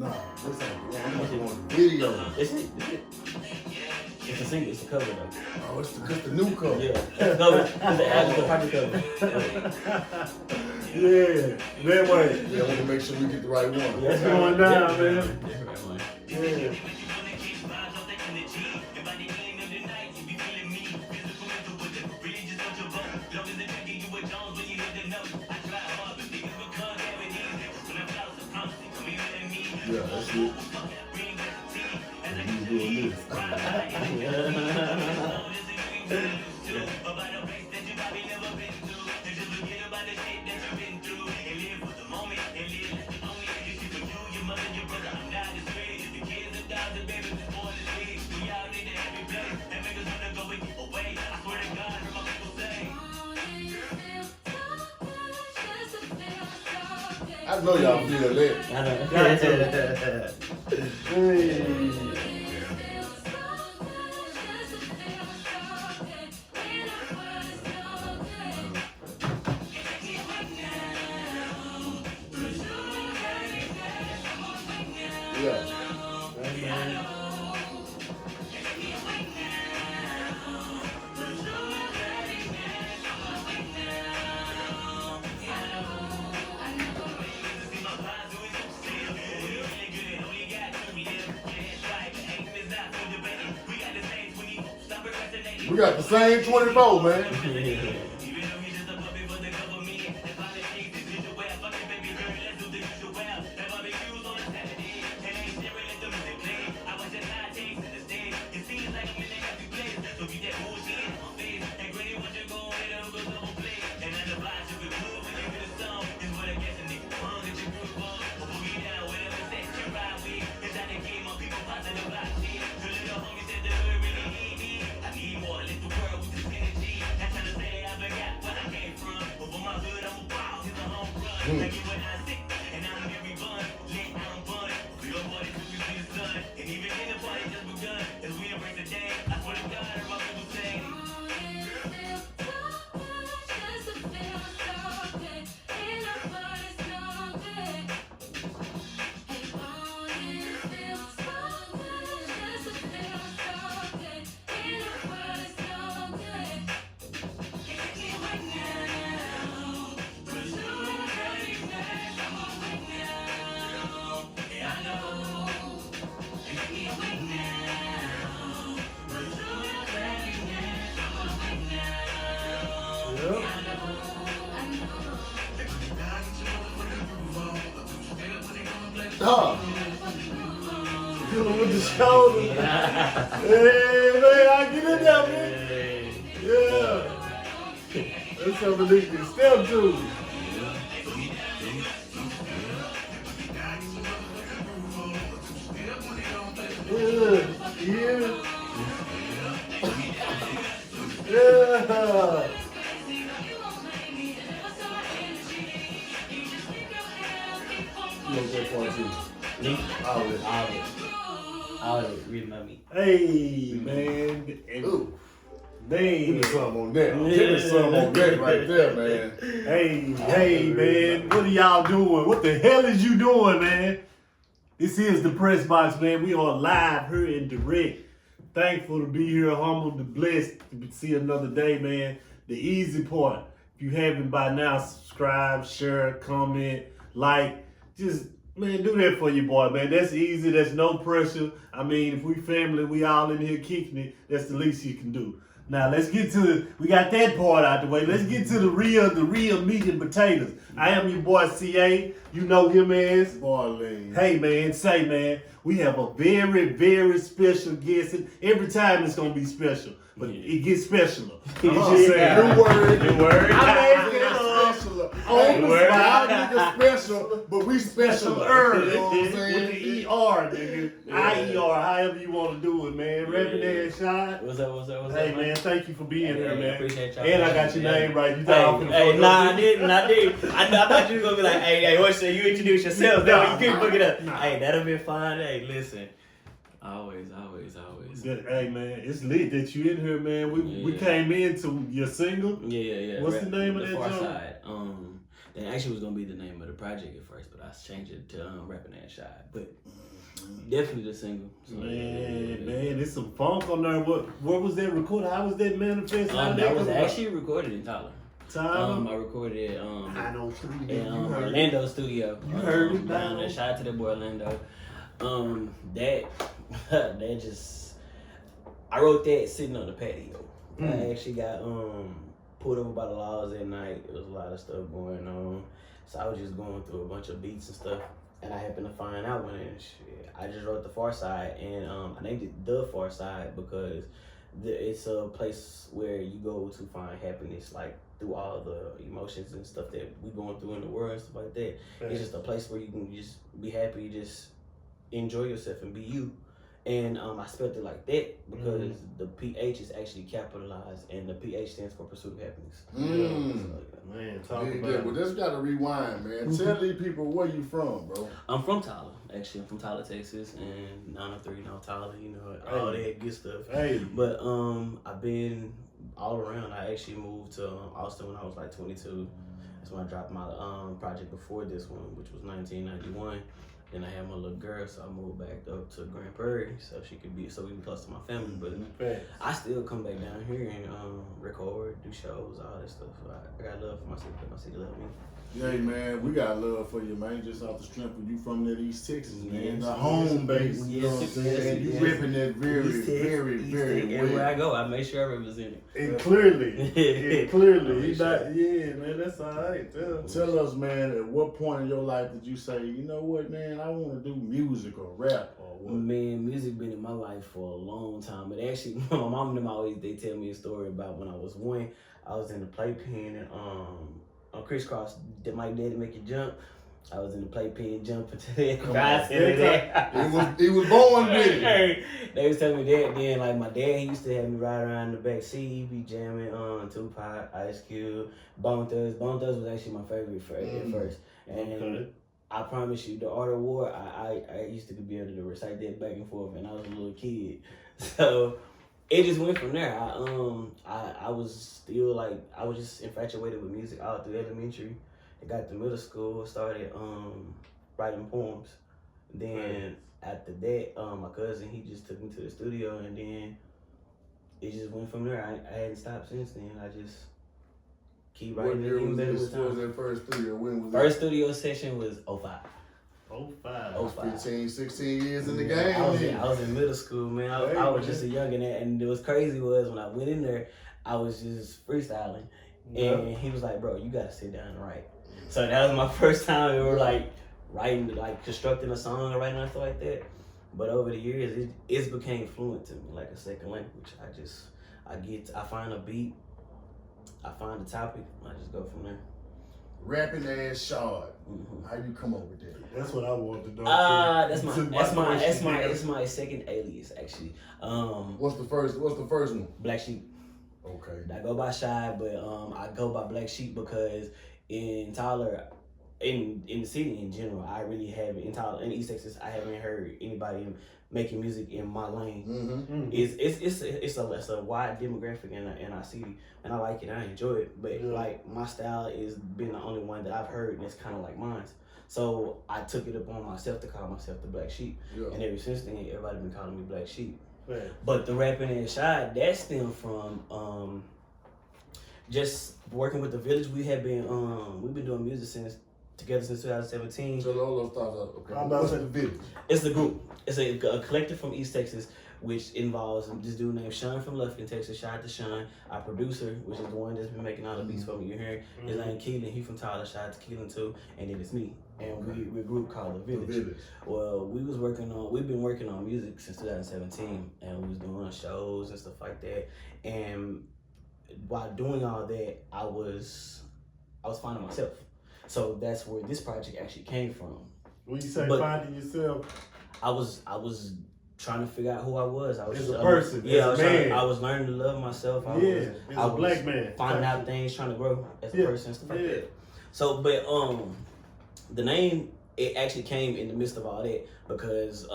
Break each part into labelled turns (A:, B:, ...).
A: Nah, this ain't. I'm watching the video.
B: It's a single. It's a cover though.
A: Oh, it's the new cover.
B: Yeah, it's the cover. It's the album, the project cover.
C: Yeah, that way.
A: Yeah, I want to make sure we get the right one.
B: Yeah,
C: That's going down, man.
B: Yeah.
A: Yeah, that's it. He's doing this. I know y'all feel that.
B: I know.
A: Yeah. We got the same 24, man. With the shoulder. Hey, man, I get in there, man. Yeah. That's something they can step to. Yeah. Yeah. You know that part too.
B: Me?
A: All of it.
B: All of it. Remember me.
C: Hey, man.
A: Ooh. Give
C: Man.
A: me some on that. Give me some on that right there, man.
C: Hey, man. What are y'all doing? What the hell is you doing, man? This is the Pressbox, man. We are live here in direct. Thankful to be here, humbled, and blessed to see another day, man. The easy part. If you haven't by now, subscribe, share, comment, like. Just, man, do that for your boy, man. That's easy. That's no pressure. I mean, if we family, we all in here kicking it, that's the least you can do. Now, let's get to, we got that part out the way. Let's get to the real meat and potatoes. I am your boy, CA. You know him as
A: Marlene.
C: Hey, man, say, man, we have a very, very special guest. Every time it's going to be special, but it gets specialer.
A: New word.
C: New word.
A: I made it special. On the spot, nigga special, but we special. You know what I'm saying?
C: With the ER, nigga. IER, however you want to do it, man. Rappin' and Shaad.
B: What's up?
C: Hey, man, thank you for being here, man.
B: Appreciate y'all.
C: And I got your name right. You thought I was
B: Hey, nah, I didn't. I thought you was gonna be like, hey, what's you introduce yourself? No, you couldn't book it up. Hey, that'll be fine. Hey, listen. Always.
C: Hey, man, it's lit that you in here, man. We came into your single.
B: Yeah.
C: What's the name of that
B: Far
C: joint?
B: Side. That actually was gonna be the name of the project at first, but I changed it to Rappin and Shaad. But definitely the single. So,
C: Man, there's some funk on there. What was that recorded? How was that manifest?
B: That was actually recorded in Tyler.
C: Tyler?
B: I recorded it
A: I know too.
B: in Orlando studio.
C: You heard it
B: down
C: down.
B: there. Shout out to that boy Orlando. That just I wrote that sitting on the patio. I actually got pulled over by the laws that night. There was a lot of stuff going on, so I was just going through a bunch of beats and stuff, and I happened to find out one and shit. I just wrote The Far Side, and I named it The Far Side because it's a place where you go to find happiness, like through all the emotions and stuff that we going through in the world and stuff like that. It's just a place where you can just be happy, just enjoy yourself and be you. And I spelled it like that because the PH is actually capitalized, and the PH stands for Pursuit of Happiness.
C: Man, talk about it.
A: Well, just gotta rewind, man. Tell these people where you from, bro.
B: I'm from Tyler, actually. I'm from Tyler, Texas, and 903 North Tyler, you know, all that good stuff.
C: Hey.
B: But I've been all around. I actually moved to Austin when I was like 22. That's when I dropped my project before this one, which was 1991. Then I had my little girl, so I moved back up to Grand Prairie so we be close to my family. But I still come back down here and record, do shows, all that stuff. So I got love for my city. My city love me.
A: Hey man, we got love for you, man. Just off the strength of you from that East Texas, man.
B: Yes,
A: The home base. You know what I'm saying? You ripping that very well.
B: Everywhere I go, I make sure I represent it.
C: And clearly, he not, yeah, man, that's all right.
A: Tell us, man, at what point in your life did you say, you know what, man, I want to do music or rap or what?
B: Man, music been in my life for a long time. But actually, my mom and them they tell me a story about when I was one. I was in the playpen and on Crisscross, did my daddy make you jump? I was in the playpen jumping to that.
A: He was born with it.
B: Hey, they was telling me that. Then like my dad, he used to have me ride around in the back seat. He be jamming on Tupac, Ice Cube, Bone Thugs. Bone Thugs was actually my favorite at first. And I promise you, the Art of War, I used to be able to recite that back and forth, and I was a little kid. So it just went from there. I was still like, I was just infatuated with music all through elementary. I got to middle school, started writing poems. Then after that, my cousin, he just took me to the studio, and then it just went from there. I hadn't stopped since then. I just keep writing.
A: What year was that first studio? When was
B: First studio session was 05.
A: 15, 16 years in the game.
B: I was in middle school, man. I was just a youngin', and it was crazy was when I went in there, I was just freestyling, and he was like, "Bro, you gotta sit down and write." So that was my first time ever like writing, like constructing a song or writing or stuff like that. But over the years, it's became fluent to me, like a second language. I find a beat, I find a topic, I just go from there.
A: Rapping ass Shaad. How you come up with that?
C: That's what I wanted to know.
B: That's my second alias actually.
A: What's the first one?
B: Black Sheep.
A: Okay.
B: I go by Shaad, but I go by Black Sheep because in Tyler, in the city in general, I really haven't in Tyler in East Texas, I haven't heard anybody making music in my lane. It's a wide demographic in our city, and I like it. I enjoy it, but like my style is been the only one that I've heard that's kind of like mine. So I took it upon myself to call myself the Black Sheep, and ever since then, everybody been calling me Black Sheep. But the Rappin and Shaad, that stemmed from just working with the village. We've been doing music together since 2017.
A: So all those thoughts are okay.
C: I'm about to say the village.
B: It's the group. It's a collective from East Texas, which involves this dude named Sean from Lufkin, Texas. Shout out to Sean. Our producer, which is the one that's been making all the beats for me. You hear his name Keelan. He from Tyler. Shout out to Keelan too. And then it's me. And we're a group called The Village. Well, we've been working on music since 2017, and we was doing shows and stuff like that. And while doing all that, I was finding myself. So that's where this project actually came from.
C: When you say finding yourself,
B: I was trying to figure out who I was. I was
C: as a person,
B: yeah,
C: as a man.
B: I was learning to love myself. I
C: was a black man.
B: Finding out things, trying to grow as a person and stuff like that. So, but the name, it actually came in the midst of all that because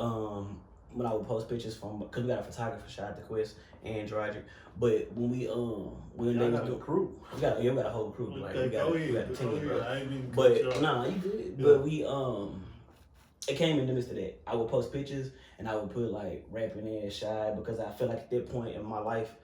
B: when I would post pictures from, cause we got a photographer, Shaad the Quest and Roger. But when we when they was doing
C: crew,
B: we got a whole crew. Like we got a team, bro.
C: I ain't even
B: But nah, you good. Yeah. But we it came in the midst of that. I would post pictures and I would put like rapping ass Shaad because I feel like at that point in my life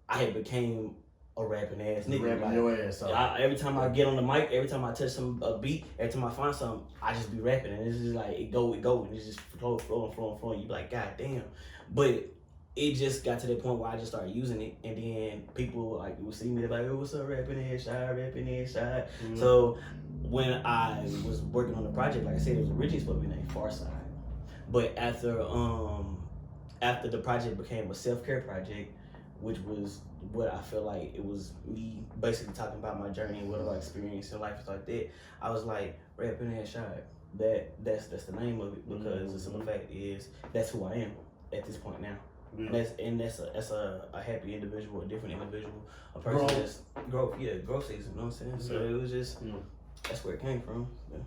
B: I had became a rapping ass nigga.
C: Rapping
B: like,
C: your ass off.
B: Every time I get on the mic, every time I touch a beat, every time I find something, I just be rapping and it's just like it go, and it's just flowing. You be like, God damn. But it just got to the point where I just started using it, and then people like would see me, they're like, "Oh, what's up, rapping ass Shaad, rapping ass Shaad." Mm-hmm. So when I was working on the project, like I said, it was originally supposed to be named Farside, but after the project became a self-care project, which was what I feel like it was me basically talking about my journey and what I experienced in life and stuff like that. I was like, rapping ass Shaad. That's the name of it because the simple fact is that's who I am at this point now. Yeah. That's a happy individual, a different individual, a person that's growth season, you know what I'm saying? So it was just that's where it came from. Yeah.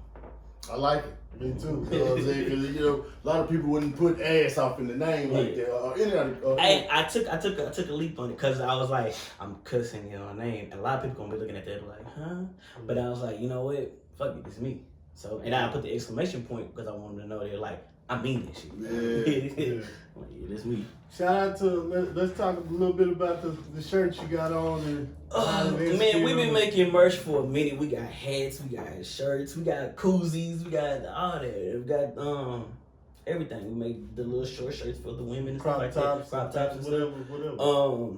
A: I like it. Me too. Cause you know, a lot of people wouldn't put ass off in the name like that.
B: I took a leap on it because I was like, I'm cussing your name, and a lot of people gonna be looking at that like, huh? But I was like, you know what? Fuck it, it's me. So and I put the exclamation point because I wanted them to know they're like, I mean this shit. Yeah. Like, yeah, that's me.
A: Shout out to let's talk a little bit about the shirts you got on and
B: man, we've been making merch for a minute. We got hats, we got shirts, we got koozies, we got all that. We got everything. We make the little short shirts for the women and stuff like that. Crop tops and
A: whatever.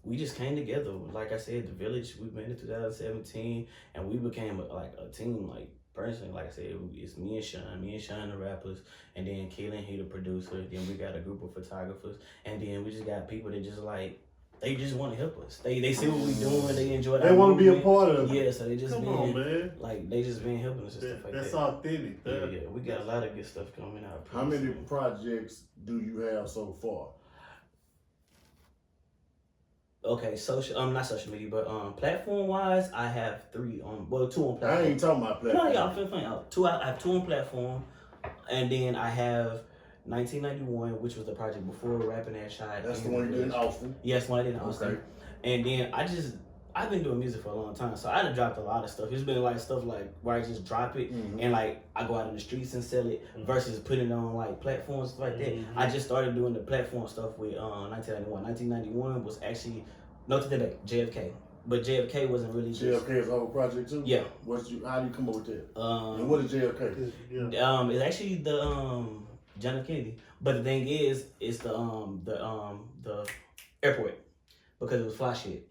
B: We just came together. Like I said, the village, we met in 2017 and we became a team, like personally, like I said, it's me and Sean the rappers, and then Keelan, he the producer. Then we got a group of photographers, and then we just got people that just like, they just want to help us. They see what we doing, they enjoy it.
A: They want to be a part of it.
B: Yeah, so they just
A: Come on, man.
B: Like, they just been helping us and stuff like that.
A: That's authentic.
B: Yeah, we got a lot of good stuff coming out.
A: How many projects do you have so far?
B: Okay, not social media, but platform wise, I have 3 on, 2 on platform.
A: I ain't talking about platform.
B: No, yeah, I'm feeling out. I have 2 on platform, and then I have 1991, which was the project before Rappin' ass Shaad.
A: That's the one you did in Austin.
B: Yes, one I did in Austin. Okay. And then I've been doing music for a long time, so I done dropped a lot of stuff. It's been like stuff like where I just drop it and like I go out in the streets and sell it versus putting it on like platforms stuff like that. I just started doing the platform stuff with 1991. 1991 was actually JFK, but JFK wasn't really
A: JFK's whole project too.
B: Yeah.
A: How do you come up with that? And what is JFK?
B: It's actually the John F. Kennedy, but the thing is, it's the airport because it was fly shit.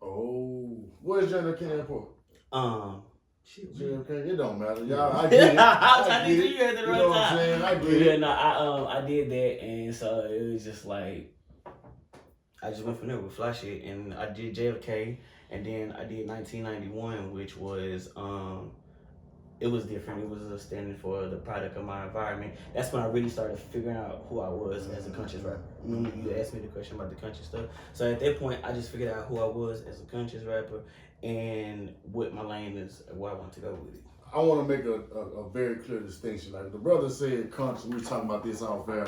A: Oh, where's John F. Kennedy Airport?
B: Shit,
A: JFK, it don't matter, y'all. I get it.
B: I get it. You at the right time.
A: What I'm saying? I get it.
B: No, I did that, and so it was just like I just went from there with fly shit, and I did JFK, and then I did 1991, which was it was different. It was standing for the product of my environment. That's when I really started figuring out who I was as a conscious rapper. You asked me the question about the conscious stuff. So at that point, I just figured out who I was as a conscious rapper and what my lane is, where I want to go with it.
A: I want to make a very clear distinction. Like the brother said, conscious. We were talking about this off air.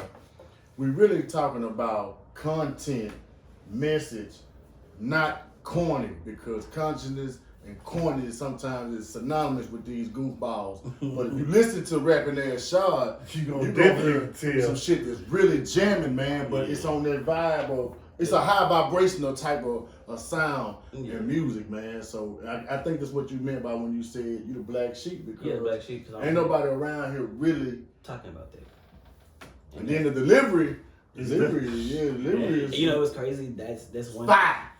A: We really talking about content, message, not corny, because consciousness and corny sometimes is synonymous with these goofballs. But if you listen to Rappin' ass Shaad, you gonna definitely tell some shit that's really jamming, man. But it's on that vibe of, it's a high vibrational type of sound and music, man. So I think that's what you meant by when you said you the black sheep, because
B: black sheep,
A: ain't nobody around here really
B: talking about that.
A: And then the delivery is.
B: You know, it's crazy. That's one.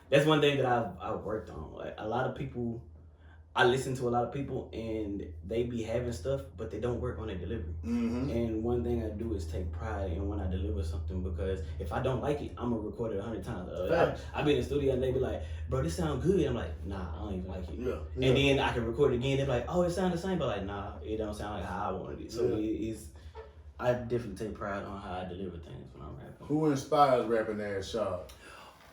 B: That's one thing that I've worked on. Like a lot of people, I listen to a lot of people and they be having stuff, but they don't work on their delivery. And one thing I do is take pride in when I deliver something, because if I don't like it, I'm gonna record it 100 times. I be in the studio and they be like, "Bro, this sound good." I'm like, "Nah, I don't even like it." And then I can record it again. They be like, "Oh, it sounds the same," but like, "Nah, it don't sound like how I wanted it." So I definitely take pride on how I deliver things when I'm rapping.
A: Who inspires Rappin' ass Shaad?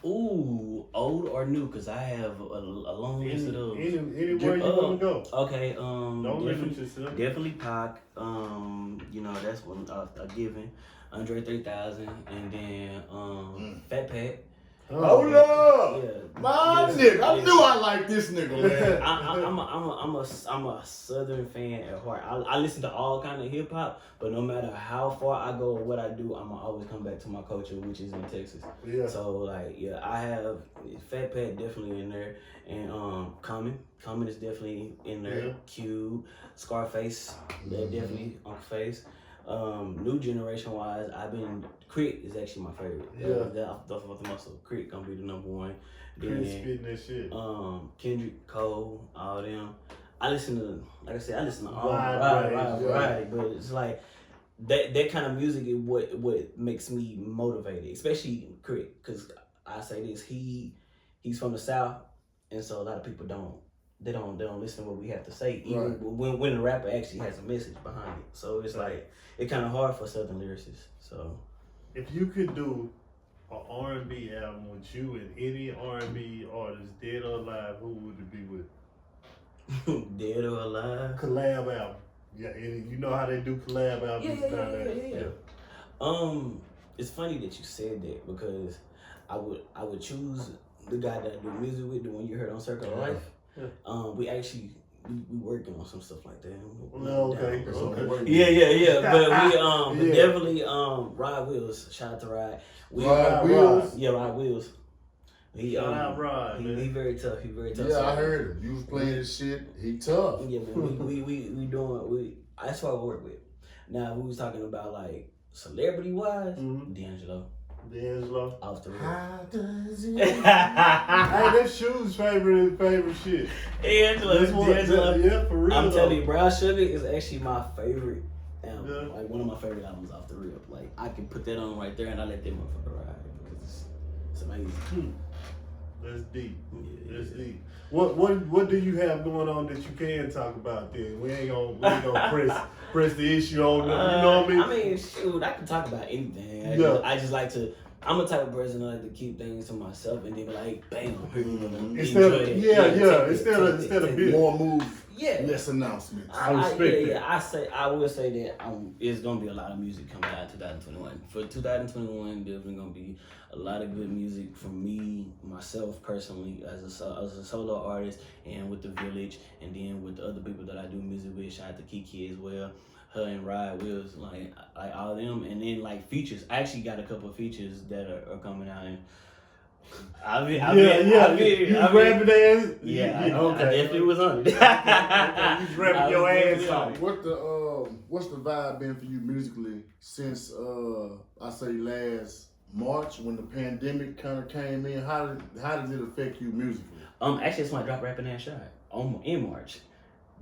B: Ooh, old or new? Cause I have a long list of those.
C: Anywhere you want to go.
B: Okay,
C: Don't limit yourself.
B: definitely Pac. You know that's one a given. Andre 3000, and then Fat Pat.
A: Hold up,
B: Yeah,
A: my
B: yes,
A: nigga. I
B: yes.
A: knew I liked this nigga, man.
B: I'm a Southern fan at heart. I listen to all kind of hip hop, but no matter how far I go or what I do, I'ma always come back to my culture, which is in Texas.
C: Yeah.
B: So like, yeah, I have Fat Pat definitely in there, and Common is definitely in there.
C: Yeah.
B: Cube, Scarface, they're definitely on Face. New generation wise, Crit is actually my favorite.
C: Yeah.
B: Off the muscle. Crit gonna be the number one.
C: Chris spitting that shit.
B: Kendrick, Cole, all them. I listen to all
C: Wide
B: variety, but it's like that kind of music is what makes me motivated, especially Crit, because I say this, he's from the South, and so a lot of people don't listen to what we have to say, even when the rapper actually has a message behind it. So it's like it's kind of hard for Southern lyricists. So
C: if you could do an R&B album with you and any R&B artist, dead or alive, who would it be with?
B: Dead or alive?
C: Collab album. Yeah, and you know how they do collab albums down there.
B: Yeah. It's funny that you said that because I would choose the guy that I do music with, the one you heard on Circle of Life.
C: Yeah.
B: We actually we working on some stuff like that.
C: Okay.
B: Yeah. But we
C: Yeah.
B: definitely Rod Wills. Shout out to Rod.
A: Rod Wills?
B: Yeah, Rod Wills.
C: Shout out Rod, man.
B: He very tough. He very tough.
A: Yeah, I heard him. You was playing his shit. He tough.
B: Yeah, man. We doing that's what I work with. Now we was talking about like celebrity wise, D'Angelo. Off the rip.
A: How does it?
C: Hey, that's Shoe's favorite shit.
B: D'Angelo.
C: Yeah, for real.
B: I'm telling you, Brown Sugar is actually my favorite album.
C: Yeah.
B: Like one of my favorite albums off the rip. Like I can put that on right there and I let that motherfucker ride because it's amazing.
C: That's deep.
B: Yeah,
C: That's deep. What do you have going on that you can talk about then? We ain't gonna press the issue on them. You know what I mean?
B: I mean, shoot, I can talk about anything. I just like to. I'm a type of person that like to keep things to myself and then be like, bam, here you go.
C: Instead of big.
A: More move,
B: Yeah.
A: less announcements.
C: I respect that.
B: I will say that it's gonna be a lot of music coming out in 2021. For 2021, definitely gonna be a lot of good music from me, myself personally, as a solo artist, and with the Village, and then with the other people that I do music with. Shout out to Kiki as well. Her and Rod Wills, like all of them, and then like features. I actually got a couple of features that are coming out. And
C: You grabbing their ass?
B: Yeah, I
C: okay.
B: definitely was on it.
C: You grabbing your ass on it.
A: What's the vibe been for you musically since I say last March when the pandemic kind of came in? How did it affect you musically?
B: Actually, it's when I dropped Rappin' and Shaad in March.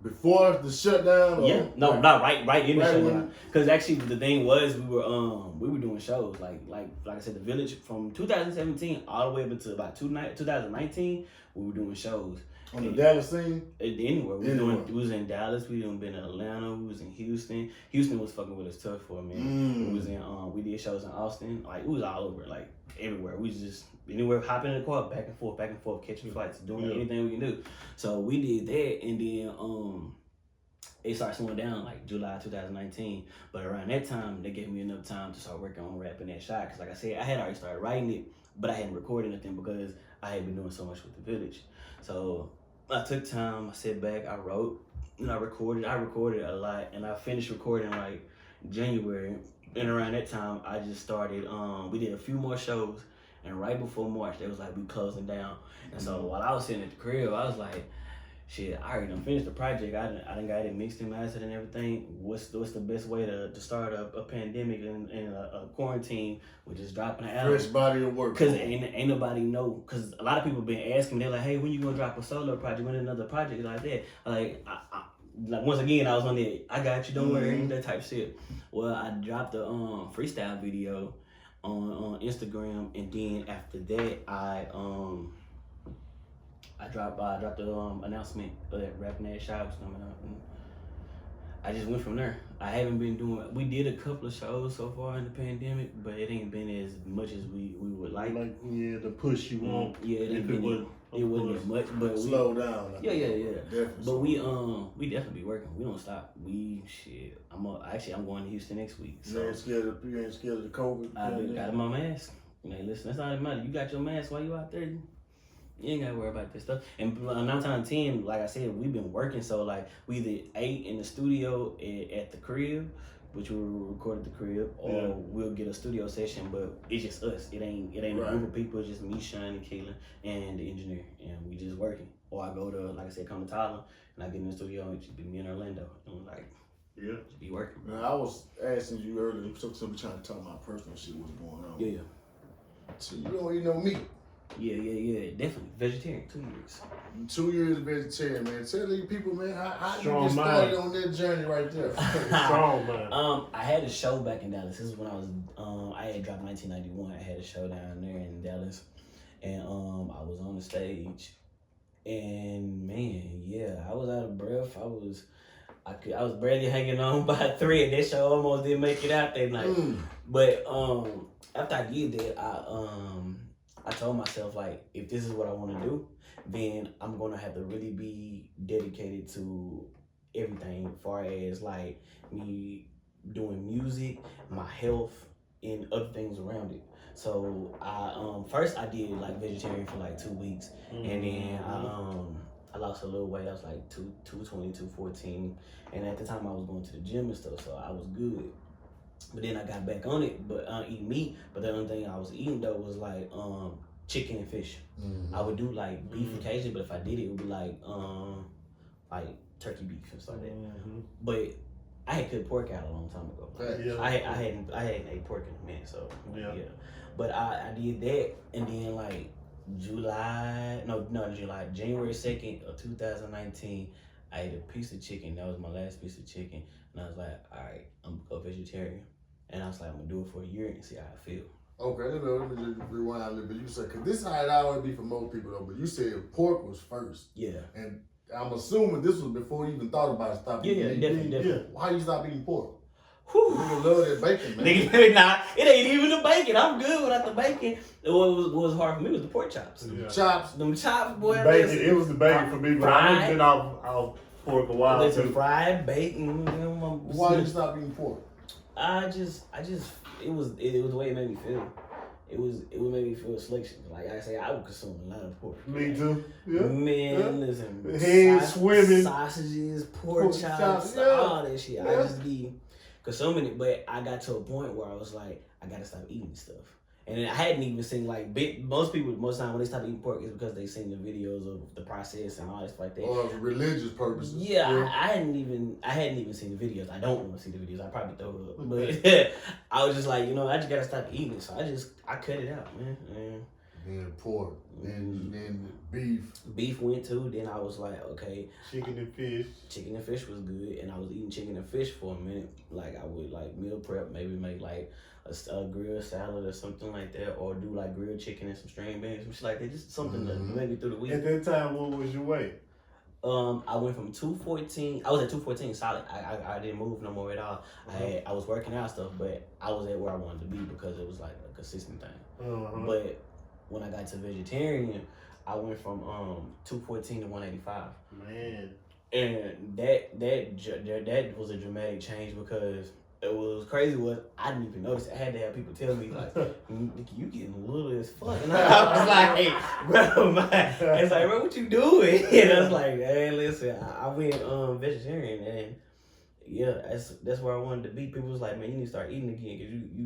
A: Before the shutdown?
B: Yeah, no, not right in the
A: Right
B: shutdown. Because actually, the thing was, we were doing shows like I said, the Village from 2017 all the way up until about 2019. We were doing shows
A: On the Dallas scene?
B: Anywhere. We was in Dallas. We done been in Atlanta. We was in Houston. Houston was fucking with us tough for a minute. We was in we did shows in Austin. Like we was all over, like everywhere. We was just anywhere, hopping in the car, back and forth, catching flights, doing anything we can do. So we did that, and then it started slowing down like July 2019. But around that time, they gave me enough time to start working on Rappin' that Shaad. Because like I said, I had already started writing it, but I hadn't recorded anything because I had been doing so much with the Village. So I took time, I sat back, I wrote, and I recorded a lot, and I finished recording like January. And around that time, I just started, we did a few more shows, and right before March, they was like, we closing down. And so while I was sitting at the crib, I was like, shit, I already done finished the project. I done got it mixed and mastered and everything. What's the best way to start a pandemic and a quarantine with just dropping an album?
A: Fresh body of work.
B: Cause ain't nobody know. Cause a lot of people been asking me, they're like, hey, when you gonna drop a solo project? When another project like that? Like once again, I was on the I got you, don't worry, that type shit. Well, I dropped the freestyle video on Instagram, and then after that, I dropped the announcement that Rappin' that Shaad was coming out, and I just went from there. I haven't been doing. We did a couple of shows so far in the pandemic, but it ain't been as much as we would like.
C: The push you want.
B: Yeah, it ain't been. It wasn't as much, but
A: slow down.
B: Yeah.
A: Definitely.
B: But we definitely be working. We don't stop. I'm going to Houston next week. So
A: you ain't scared of the COVID?
B: I got my mask. Hey, listen, that's not the matter. You got your mask while you out there. You ain't gotta worry about this stuff. And 9 times out of 10, like I said, we've been working. So like we either ate in the studio at the crib, which we recorded the crib, or we'll get a studio session. But it's just us. It ain't a group of people. It's just me, Sean, and Keelan, and the engineer, and we just working. Or I go to, like I said, come to Tyler, and I get in the studio and just be me in Orlando, and just be working.
A: Now, I was asking you earlier, somebody trying to talk about personal shit, what's going on.
B: Yeah.
A: So you don't eat no meat.
B: Yeah, definitely. Vegetarian, 2 years.
A: 2 years vegetarian, man. Tell these people, man, how you
C: Strong
A: get started on that journey right there.
C: Strong man.
B: I had a show back in Dallas. This is when I was, I had dropped 1991. I had a show down there in Dallas. And I was on the stage. And man, yeah, I was out of breath. I was barely hanging on by a thread. That show almost didn't make it out that night. But after I did that, I told myself, like, if this is what I want to do, then I'm going to have to really be dedicated to everything as far as, like, me doing music, my health, and other things around it. So, first I did, like, vegetarian for, like, 2 weeks. And then I lost a little weight. I was, like, 220, 214. And at the time, I was going to the gym and stuff, so I was good. But then I got back on it, but eat meat. But the only thing I was eating though was like chicken and fish. I would do like beef occasionally, but if I did it would be like turkey beef and stuff like that. But I had cut pork out a long time ago. I hadn't ate pork in a minute, so yeah. But I did that, and then like January 2nd of 2019, I ate a piece of chicken. That was my last piece of chicken. And I was like, all right, I'm gonna go vegetarian. And I was like, I'm gonna do it for a year and see how I feel.
A: Okay, let me just rewind a little bit. You said, because this is how it always be for most people though, but you said pork was first.
B: Yeah.
A: And I'm assuming this was before you even thought about stopping eating.
B: Definitely.
A: Why you stop eating pork?
B: Whew.
A: Nigga love that bacon, man.
B: Nigga, nah, it ain't even the bacon. I'm good without the bacon. What was hard for me was the pork chops. Them chops, boy.
C: Bacon, it was the bacon for me, but I've been off pork a while.
B: Listen, fried bacon.
A: Why you stop eating pork?
B: It was the way it made me feel. It would make me feel selection. Like I say, I would consume a lot of pork.
C: Me too. Yeah.
B: Man, listen.
C: Head swimming.
B: Sausages, pork chops, all that shit. I just be consuming it. But I got to a point where I was like, I gotta stop eating stuff. And I hadn't even seen like most people most time when they stop eating pork is because they seen the videos of the process and all this like that.
A: Or religious purposes.
B: Yeah. I hadn't even seen the videos. I don't want to see the videos. I probably throw it up. But I was just like, I just gotta stop eating it. So I cut it out, man.
A: Then pork, then beef.
B: Beef went too. Then I was like, okay.
C: Chicken and fish.
B: Chicken and fish was good, and I was eating chicken and fish for a minute. Like I would like meal prep, maybe make like a grilled salad or something like that, or do like grilled chicken and some string beans, some shit like that. Just something that maybe through the week.
C: At that time, what was your weight?
B: I went from 214. I was at 214 solid. I didn't move no more at all. I was working out stuff, but I was at where I wanted to be because it was like a consistent thing. But when I got to vegetarian, I went from 214 to 185.
C: Man.
B: And that was a dramatic change because it was crazy. I didn't even notice. I had to have people tell me like, "You getting little as fuck." And I was like, "Bro, it's like, bro, what you doing?" And I was like, "Hey, listen, I went vegetarian and." Yeah, that's where I wanted to be. People was like, man, you need to start eating again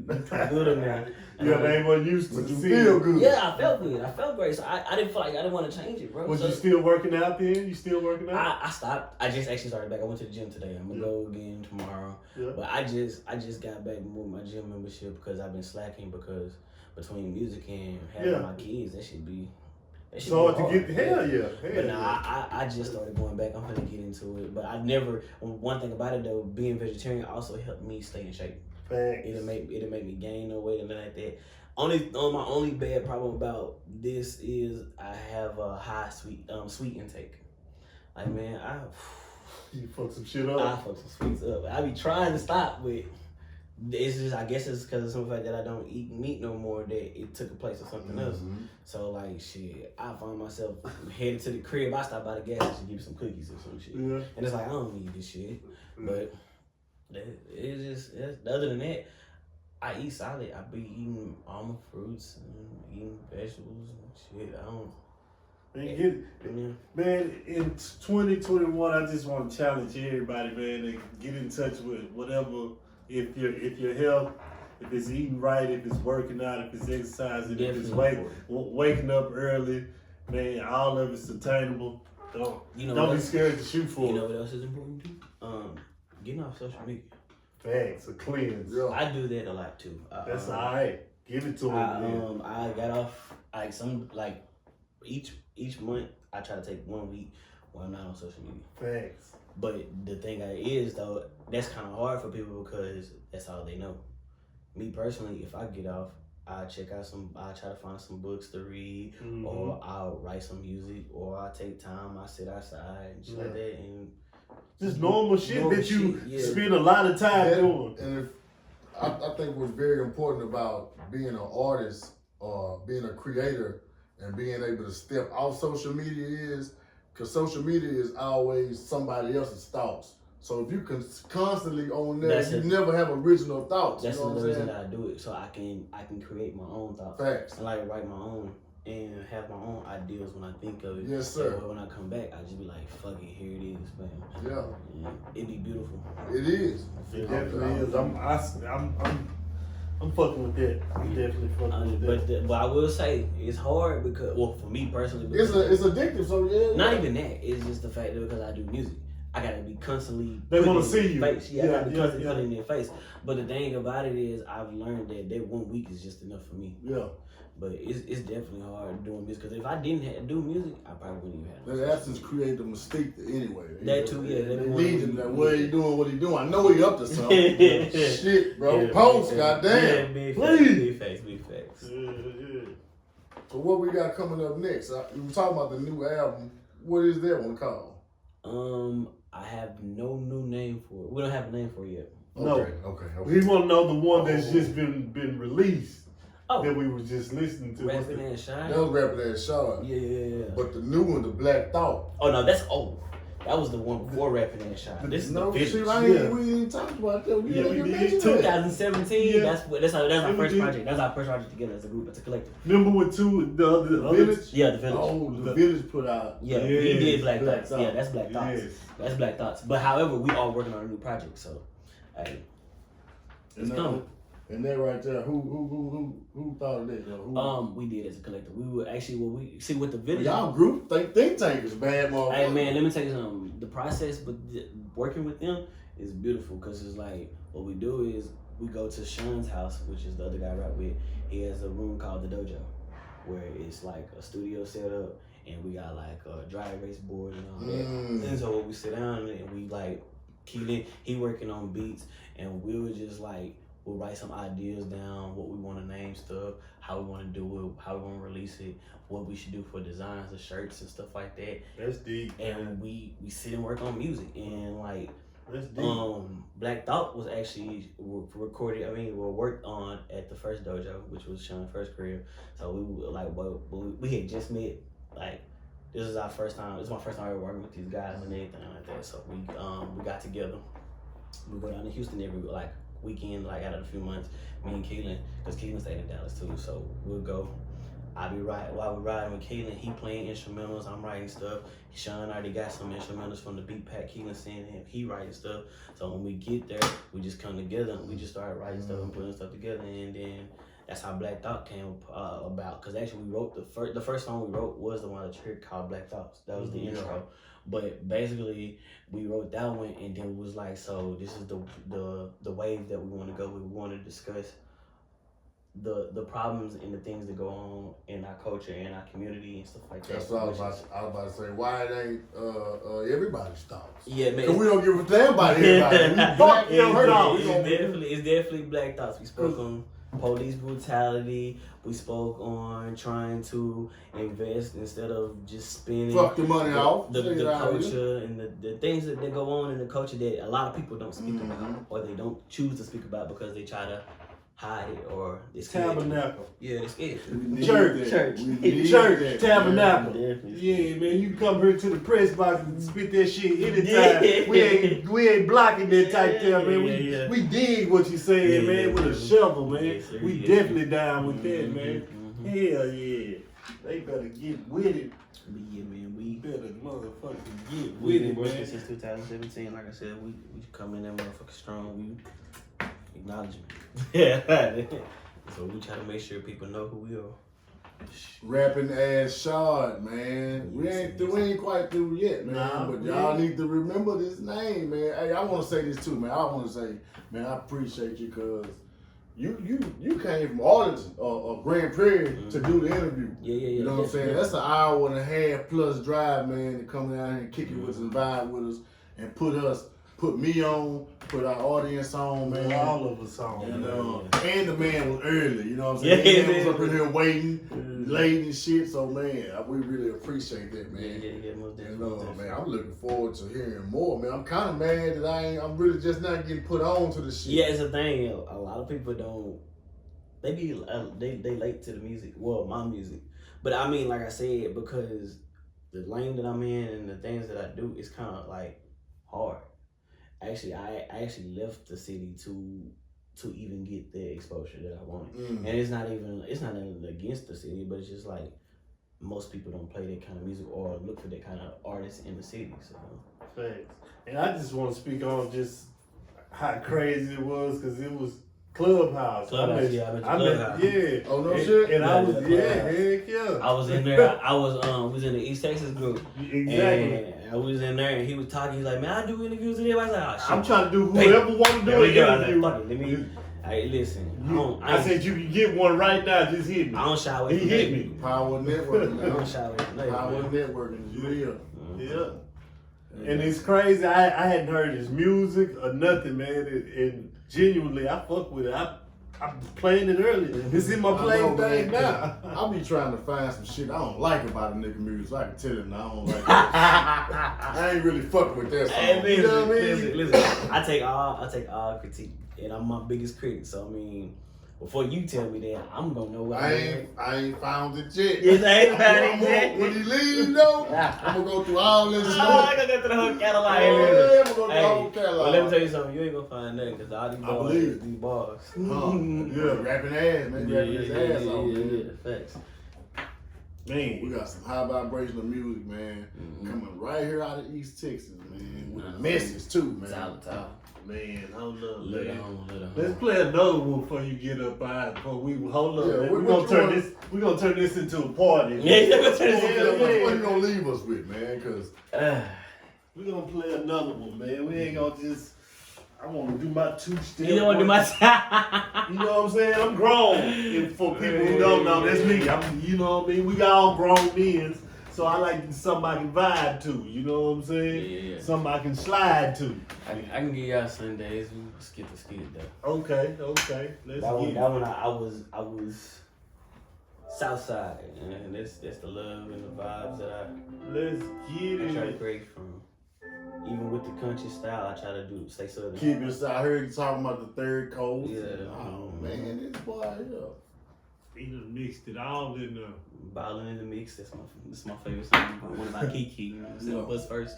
B: because you too good now.
C: They weren't used to
A: you feel good.
B: Yeah, I felt good. I felt great. So I didn't feel like I didn't want to change it, bro.
C: Was you still working out then? You still working out?
B: I stopped. I just actually started back. I went to the gym today. I'm gonna go again tomorrow. Yeah. But I just got back with my gym membership because I've been slacking because between music and having my kids, that should be.
C: So to get hell yeah.
B: But nah, I just started going back. I'm gonna get into it. But I never. One thing about it though, being vegetarian also helped me stay in shape.
C: Thanks.
B: It'll make me gain no weight and nothing like that. My only bad problem about this is I have a high sweet intake. Like man,
C: You fuck some shit
B: I
C: up.
B: fuck some sweets up. I be trying to stop, but it's just, I guess it's because of some fact that I don't eat meat no more, that it took a place of something else. So like shit, I find myself headed to the crib. I stop by the gas station to give some cookies or some shit, and it's like I don't need this shit. But it's other than that, I eat solid. I be eating all my fruits and eating vegetables and shit. I don't.
C: Man, in 2021, I just want to challenge everybody, man, to get in touch with whatever. If your health, if it's eating right, if it's working out, if it's exercising, if it's waking up early, man, all of it's attainable. Don't be scared to shoot for it.
B: You know what else is important too? Getting off social media.
C: Facts, a cleanse.
A: Yeah.
B: I do that a lot too.
C: That's all right. Give it to him.
B: I got off each month. I try to take 1 week where I'm not on social media.
C: Facts.
B: But the thing is though, that's kind of hard for people because that's all they know. Me personally, if I get off, I try to find some books to read, or I'll write some music, or I take time, I sit outside and shit like that, and
C: just normal shit that you spend a lot of time doing.
A: And I think what's very important about being an artist or being a creator and being able to step off social media is, because social media is always somebody else's thoughts. So if you can constantly on there, you never have original thoughts.
B: That's
A: you know
B: the reason that I do it, so I can create my own thoughts.
A: Facts.
B: And like write my own and have my own ideas when I think of it.
A: Yes, sir.
B: And when I come back, I just be like, fuck it, here it is, man.
A: Yeah.
B: It'd be beautiful.
A: It is.
C: It definitely is. I'm fucking with that. I'm definitely fucking with that.
B: But I will say it's hard because, well, for me personally,
A: it's addictive. So yeah.
B: Not even that. It's just the fact that because I do music, I gotta be constantly.
C: They want to see you.
B: Face. Yeah, I gotta be constantly putting in their face. But the thing about it is, I've learned that 1 week is just enough for me.
A: Yeah.
B: But it's definitely hard doing music because if I didn't do music, I probably wouldn't even have.
A: The absence create the mistake anyway.
B: That too, yeah.
A: They need him. That what he doing? What he doing? I know he up to something. Shit, bro. Yeah, post, goddamn.
B: Big facts.
A: So what we got coming up next? We were talking about the new album. What is that one called?
B: I have no new name for it. We don't have a name for it yet.
A: Okay.
C: We want to know the one that's just been released.
B: Oh,
C: that we were just listening to.
B: Rappin and Shaad.
A: That was Rappin and Shaad.
B: Yeah.
A: But the new one, the Black Thought.
B: Oh no, that's old. That was the one before Rappin and Shaad. This is the Village.
A: We ain't talked about that. We did.
B: 2017. Yeah. That's our first project. That's our first project together as a group, as a collective.
C: Remember with the
B: Village? Yeah, the Village.
A: Oh, the Village put out.
B: Yeah, he did Black Thoughts. Yeah, that's Black Thoughts.
C: Yes.
B: That's Black Thoughts. But however, we all working on a new project, so hey, it's coming.
A: And that right there, who thought of that?
B: We did as a collective. We were actually with the Village.
A: Y'all group think tank is bad, motherfucker.
B: Hey man, let me tell you something. The process, but working with them is beautiful because it's like what we do is we go to Shaad's house, which is the other guy I rap with. He has a room called the Dojo, where it's like a studio set up, and we got like a dry erase board and all that. And so we sit down and we like Keelan, he working on beats, and we were just like. We'll write some ideas down, what we want to name stuff, how we want to do it, how we want to release it, what we should do for designs of shirts and stuff like that.
C: That's deep.
B: And we sit and work on music and like
C: that's deep.
B: Black Thought was actually recorded. Worked on at the first dojo, which was Sean's first crib. So we had just met. Like this is our first time. It's my first time ever working with these guys and everything like that. So we got together. We go down to Houston every weekend, like out of a few months, me and Keelan, because Keelan stayed in Dallas too, so we'll go. While we're riding with Keelan, he playing instrumentals, I'm writing stuff. Sean already got some instrumentals from the beat pack. Keelan sending him, he writing stuff. So when we get there, we just come together and we just start writing stuff and putting stuff together, and then that's how Black Thought came about. Because actually we wrote the first song we wrote was the one that Trick called Black Thoughts. That was the intro. But basically, we wrote that one, and then it was like, so this is the wave that we want to go with. We want to discuss the problems and the things that go on in our culture and our community and stuff like that.
A: That's what I was about to say. Why it ain't everybody's thoughts?
B: Yeah, man.
A: Because we don't give a damn about everybody.
B: It's definitely Black Thoughts. We spoke on police brutality. We spoke on trying to invest instead of just spending.
A: Fuck the money off.
B: The
A: Say it out here.
B: culture and the things that go on in the culture that a lot of people don't speak about, or they don't choose to speak about because they try to hide it or it's
C: Tabernacle.
B: Yeah, it's scared.
C: Church.
B: Church.
C: Tabernacle.
B: Definitely.
C: Yeah, man, you come here to the press box and spit that shit anytime. We ain't blocking that type there, man. We dig what you saying, man, with a shovel, man.
B: Yes, sir,
C: we
B: yes,
C: definitely down with that, man. Hell yeah. They better get with it.
B: Yeah, man, we
C: better motherfucking get
B: We've
C: with
B: been
C: it,
B: working
C: man.
B: since 2017. Like I said, we come in that motherfucker strong. We acknowledgement. Yeah. So we try to make sure people know who we are.
A: Rapping ass Shaad, man. We ain't quite through yet, man.
C: Nah,
A: but y'all need to remember this name, man. Hey, I want to say this too, man. I want to say, man, I appreciate you because you came from Arlington, Grand Prairie, to do the interview.
B: Yeah.
A: You know what I'm saying? That's an hour and a half plus drive, man, to come down here and kick it with us and vibe with us and put me on, put our audience on, man.
C: All of us on,
A: And the man was early, you know what I'm saying?
B: Yeah,
A: the man was up in here waiting, late and shit. So, man, we really appreciate that, man.
B: Yeah, most definitely.
A: Man, I'm looking forward to hearing more, man. I'm kind of mad that I'm really just not getting put on to the shit.
B: Yeah, it's a thing. A lot of people don't. They late to the music. Well, my music, but I mean, like I said, because the lane that I'm in and the things that I do, it's kind of like hard. Actually, I actually left the city to even get the exposure that I wanted, and it's not even against the city, but it's just like most people don't play that kind of music or look for that kind of artist in the city. So,
C: thanks. And I just want to speak on just how crazy it was because it was Clubhouse.
B: I met Clubhouse.
C: Yeah.
A: Oh no shit.
C: And I was heck yeah.
B: I was in there. I was in the East Texas group.
C: Exactly.
B: And I was in there, and he was talking. He's like, "Man, I do interviews with everybody." I was like, "Oh shit."
C: I'm trying to do whoever want to do an interview.
B: Fuck it. Let me. Hey, listen.
C: I said you can get one right now. Just hit me.
B: I don't shy away.
C: He hit me.
A: Power networking,
B: I don't
A: man.
B: shy away.
A: Power networking is real.
C: Yeah. And it's crazy. I hadn't heard his music or nothing, man. And genuinely, I fuck with it. I'm playing it earlier. It's in my playing thing now.
A: I'll be trying to find some shit I don't like about a nigga music. So I can tell him I don't like that. I ain't really fucking with that song.
B: Hey,
A: You know what I mean?
B: listen. I take all critique, and I'm my biggest critic. So I mean, before you tell me that, I'm gonna know what
A: I ain't found it yet.
B: Yes, I ain't found it yet.
A: When he leave though, I'm gonna go through all this stuff.
B: I gotta go through the whole catalog.
A: I'm gonna go through the whole
B: Well,
A: catalog.
B: let me tell you something. You ain't gonna find nothing because all these bars,
A: believe.
B: these bars.
A: Yeah, rapping ass, man. Rapping his ass off, man.
B: Facts.
C: Man,
A: We got some high vibrational music, man, coming right here out of East Texas, man, with a message too, man.
C: man, hold up,
B: Let
C: man.
B: it on.
C: Let's play another one before you get up out. Before we hold up,
A: Yeah,
C: man.
A: what
C: We're
A: you
C: gonna
A: want?
C: turn this into a party.
B: Yeah, you're gonna turn this into a
A: What you gonna leave us with, man? Cause
C: We're gonna play another one, man. We ain't gonna just. I want to do my two-step.
B: You don't want to do my
C: You know what I'm saying? I'm grown. And for people who don't know, that's me. You know what I mean? We got all grown men. So I like something I can vibe to. You know what I'm saying?
B: Yeah.
C: Something I can slide to.
B: I can give y'all Sundays. We skip the skit though.
C: Okay. Let's
B: That
C: get
B: one I was Southside, and that's the love and the vibes that
C: Let's get
B: I try to
C: it.
B: create from. Even with the country style, I try to stay southern.
A: keep it. I heard you talking about the third coast.
B: Yeah.
A: Oh man, this boy here.
C: We done mixed it all in there.
B: Ballin' in the mix. That's my favorite song. One about Kiki. You know what I'm saying?
A: Yeah.
B: Buzz first.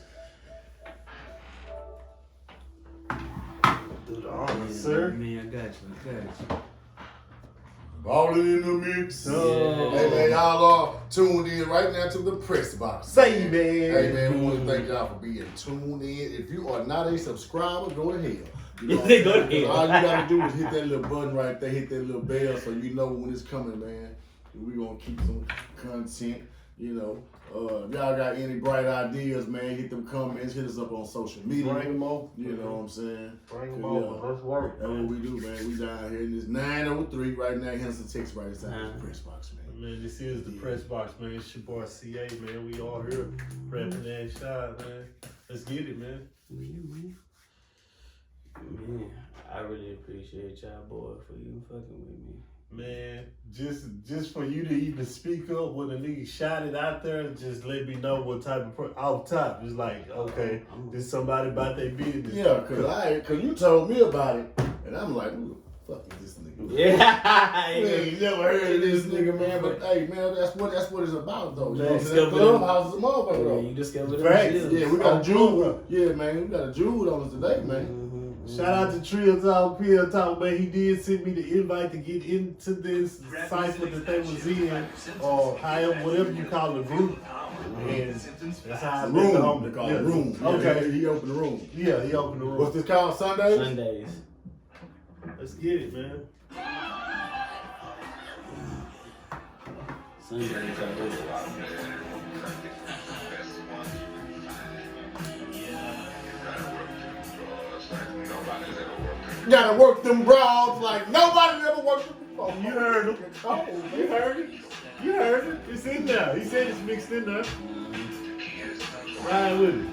C: Do the honors, sir.
B: Man, I got you.
A: Ballin' in the mix.
C: Oh.
A: Hey man, y'all are tuned in right now to the press box.
C: Say, man.
A: Hey man, we want to thank y'all for being tuned in. If you are not a subscriber, go to hell. You know what I'm
B: Go to
A: saying?
B: hell.
A: All you gotta do is hit that little button right there, hit that little bell so you know when it's coming, man. We're gonna keep some content, you know. If y'all got any bright ideas, man, hit them comments, hit us up on social media.
C: Bring them over.
A: You know what I'm saying?
C: Bring them
A: Yeah.
C: over. Let's work.
A: That's what we do, man. We down here in this 903 right now, Henderson, Texas, right inside the press box, man.
C: Man, this is the press box, man. It's your boy CA, man. We all here prepping that shot, man. Let's get it, man.
B: Man, I really appreciate y'all, boy, for you fucking with me.
C: Man, just for you to even speak up when a nigga shot it out there, just let me know what type of off top. It's like, okay, this somebody about their business.
A: Yeah, cause you told me about it, and I'm like, who the fuck is this nigga?
B: Yeah,
A: I ain't never heard of this nigga, man. But hey, man, that's what it's about, though. You know what I'm saying? Clubhouse is a motherfucker, though.
B: You discovered
C: Facts.
A: Yeah, we got a jewel. Yeah, man, we got a jewel on us today, man.
C: Shout out to Trill Talk, Pill Talk, man. He did send me the invite to get into this cipher that they was in, or however, whatever you call the group. And that's how I met the homie.
A: They call it room.
C: Okay.
A: He opened the room.
C: Yeah, he opened the room.
A: What's this called? Sundays?
B: Sundays.
C: Let's get it, man.
B: Sundays are good.
A: Gotta work them broads like nobody ever worked them before.
C: You heard him.
A: Oh,
C: You heard it. You heard it. It's in there. He said it's mixed in there. Ride with it.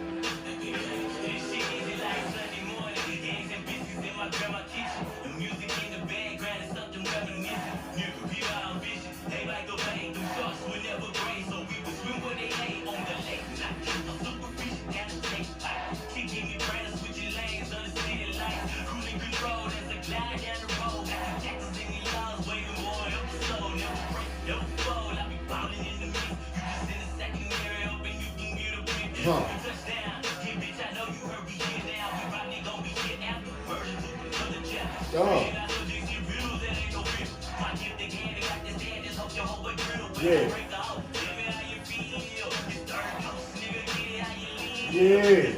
A: Huh. Oh.
C: Yeah. Yeah.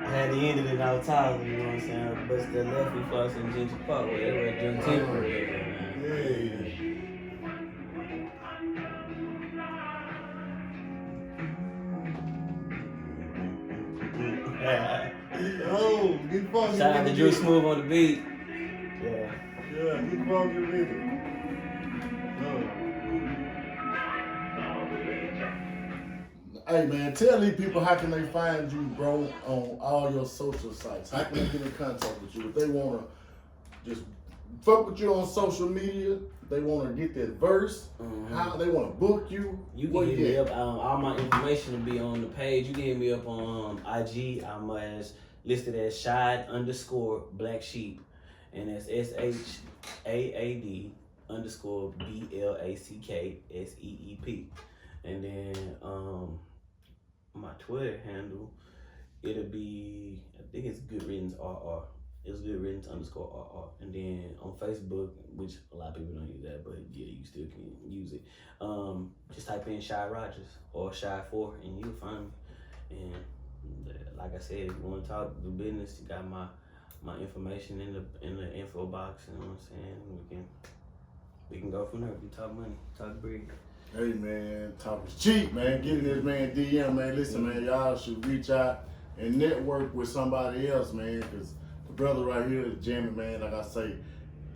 B: I had to end it in our time, you know what I'm saying? But the left before us in Ginger Park, where they were doing temporary,
C: Yeah. Oh, get funky.
B: Shout out to Drew Smooth on the beat. Yeah.
C: Yeah, get funky with it.
A: Hey man, tell these people how can they find you, bro, on all your social sites. How can they get in contact with you if they wanna just fuck with you on social media? They wanna get that verse. How they wanna book you?
B: You can hit me up. All my information will be on the page. You can hit me up on IG. I'm as listed as Shaad_Black Sheep, and that's SHAAD_BLACKSEEP. And then my Twitter handle, it'll be, I think it's Good Riddance RR. It's Good Riddance _RR. And then on Facebook, which a lot of people don't use that, but yeah, you still can use it. Just type in Shaad Rogers or Shaad4 and you'll find me. And like I said, if you want to talk the business, you got my information in the info box. You know what I'm saying? We can go from there. We talk money, talk bread.
A: Hey man, talk is cheap, man. Get in this man DM, man. Listen, man, y'all should reach out and network with somebody else, man. Cause the brother right here is jamming, man. Like I say,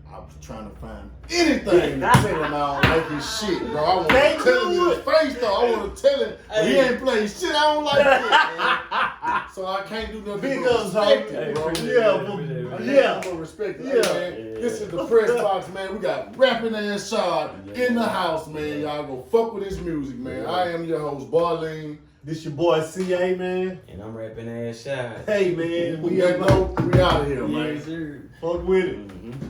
A: I was trying to find anything to tell him I don't like his shit, bro. I want to tell him in his face, though. I want to tell him, but he ain't playing shit. I don't like it, man. So I can't do nothing
C: Big
A: but
C: ups,
A: respect
C: homie.
A: it, bro.
C: Yeah.
A: I'm gonna respect it.
C: Yeah.
A: Hey, man, this is the press box, man. We got Rappin and Shaad in the house, man. Y'all go fuck with his music, man. I am your host, Barleen.
C: This your boy CA, man.
B: And I'm rapping ass Shaad.
C: Hey, man.
A: We out of here, man.
B: Yes, sir.
C: Fuck with it.
B: Mhm.